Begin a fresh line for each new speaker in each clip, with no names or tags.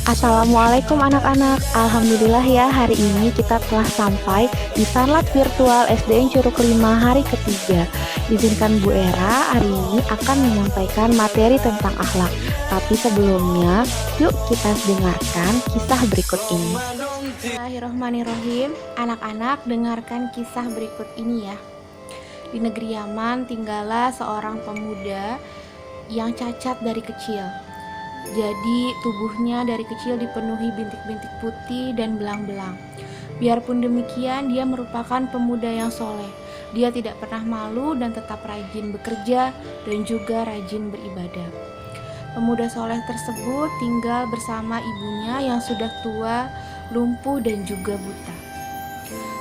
Assalamualaikum anak-anak. Alhamdulillah ya, hari ini kita telah sampai di Sanlat Virtual SDN Curug 5 hari ketiga. Izinkan Bu Era hari ini akan menyampaikan materi tentang akhlak. Tapi sebelumnya, yuk kita dengarkan kisah berikut ini. Bismillahirrahmanirrahim. Anak-anak, dengarkan kisah berikut ini ya. Di negeri Yaman tinggallah seorang pemuda yang cacat dari kecil. Jadi tubuhnya dari kecil dipenuhi bintik-bintik putih dan belang-belang. Biarpun demikian, dia merupakan pemuda yang soleh. Dia tidak pernah malu dan tetap rajin bekerja dan juga rajin beribadah. Pemuda soleh tersebut tinggal bersama ibunya yang sudah tua, lumpuh dan juga buta.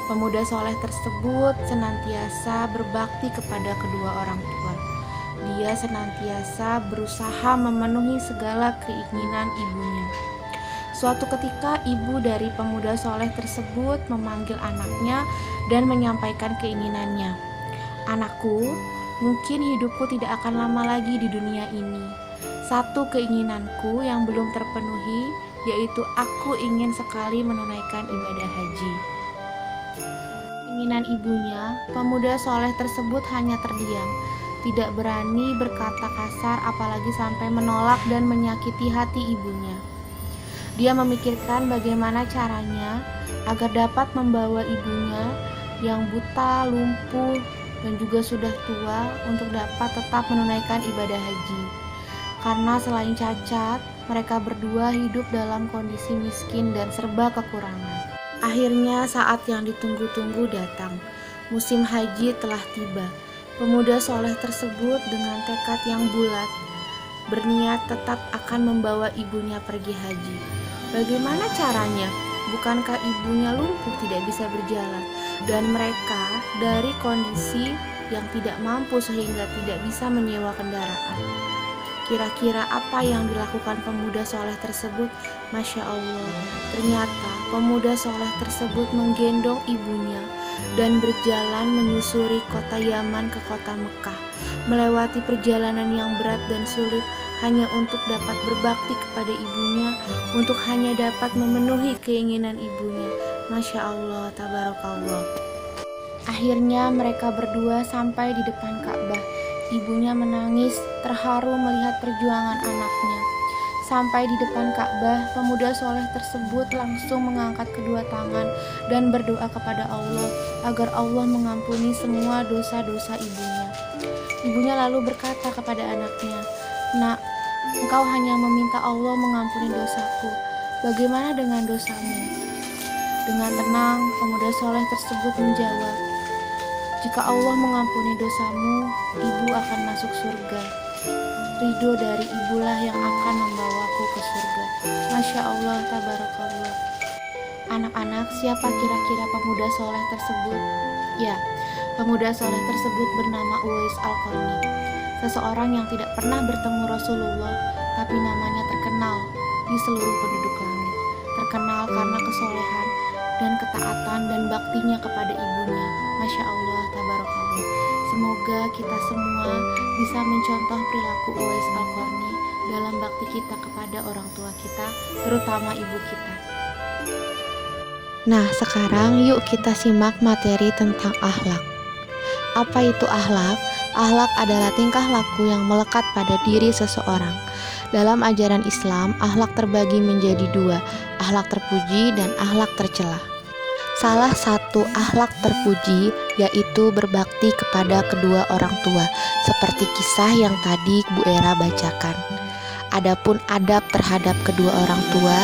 Pemuda soleh tersebut senantiasa berbakti kepada kedua orang tua. Dia senantiasa berusaha memenuhi segala keinginan ibunya. Suatu ketika ibu dari pemuda soleh tersebut memanggil anaknya dan menyampaikan keinginannya. "Anakku, mungkin hidupku tidak akan lama lagi di dunia ini. Satu keinginanku yang belum terpenuhi, yaitu aku ingin sekali menunaikan ibadah haji." Keinginan ibunya, pemuda soleh tersebut hanya terdiam. Tidak berani berkata kasar, apalagi sampai menolak dan menyakiti hati ibunya. Dia memikirkan bagaimana caranya agar dapat membawa ibunya yang buta, lumpuh, dan juga sudah tua untuk dapat tetap menunaikan ibadah haji. Karena selain cacat, mereka berdua hidup dalam kondisi miskin dan serba kekurangan. Akhirnya saat yang ditunggu-tunggu datang. Musim haji telah tiba. Pemuda soleh tersebut dengan tekad yang bulat berniat tetap akan membawa ibunya pergi haji. Bagaimana caranya? Bukankah ibunya lumpuh, tidak bisa berjalan, dan mereka dari kondisi yang tidak mampu sehingga tidak bisa menyewa kendaraan. Kira-kira apa yang dilakukan pemuda soleh tersebut? Masya Allah, ternyata pemuda soleh tersebut menggendong ibunya dan berjalan menyusuri kota Yaman ke kota Mekah, melewati perjalanan yang berat dan sulit hanya untuk dapat berbakti kepada ibunya, untuk hanya dapat memenuhi keinginan ibunya. Masya Allah, tabarakallah. Akhirnya mereka berdua sampai di depan Ka'bah. Ibunya menangis, terharu melihat perjuangan anaknya. Sampai di depan Ka'bah, pemuda soleh tersebut langsung mengangkat kedua tangan dan berdoa kepada Allah agar Allah mengampuni semua dosa-dosa ibunya. Ibunya lalu berkata kepada anaknya, "Nak, engkau hanya meminta Allah mengampuni dosaku. Bagaimana dengan dosamu?" Dengan tenang, pemuda soleh tersebut menjawab, "Jika Allah mengampuni dosamu, ibu akan masuk surga. Ridho dari ibulah yang akan membawaku ke surga." Masya Allah, tabarakallah. Anak-anak, siapa kira-kira pemuda soleh tersebut? Ya, pemuda soleh tersebut bernama Uwais Al-Qarni, seseorang yang tidak pernah bertemu Rasulullah, tapi namanya terkenal di seluruh penduduk langit. Terkenal karena kesolehan dan ketaatan dan baktinya kepada ibunya. Masya Allah, tabarakallah. Semoga kita semua bisa mencontoh perilaku Uwais Al-Qarni dalam bakti kita kepada orang tua kita, terutama ibu kita. Nah, sekarang yuk kita simak materi tentang akhlak. Apa itu akhlak? Akhlak adalah tingkah laku yang melekat pada diri seseorang. Dalam ajaran Islam, akhlak terbagi menjadi dua, akhlak terpuji dan akhlak tercela. Salah satu akhlak terpuji yaitu berbakti kepada kedua orang tua, seperti kisah yang tadi Bu Era bacakan. Adapun adab terhadap kedua orang tua,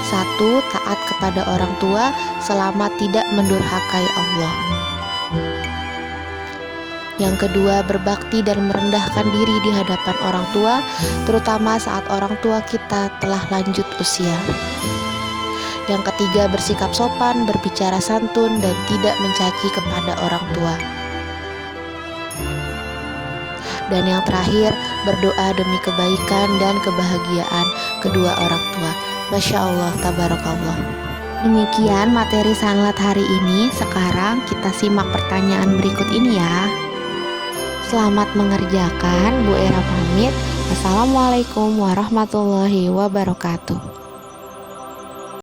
satu, taat kepada orang tua selama tidak mendurhakai Allah. Yang kedua, berbakti dan merendahkan diri di hadapan orang tua, terutama saat orang tua kita telah lanjut usia. Yang ketiga, bersikap sopan, berbicara santun, dan tidak mencaci kepada orang tua. Dan yang terakhir, berdoa demi kebaikan dan kebahagiaan kedua orang tua. Masya Allah, tabarakallah. Demikian materi Sanlat hari ini. Sekarang kita simak pertanyaan berikut ini ya. Selamat mengerjakan, Bu Era pamit. Wassalamualaikum warahmatullahi wabarakatuh.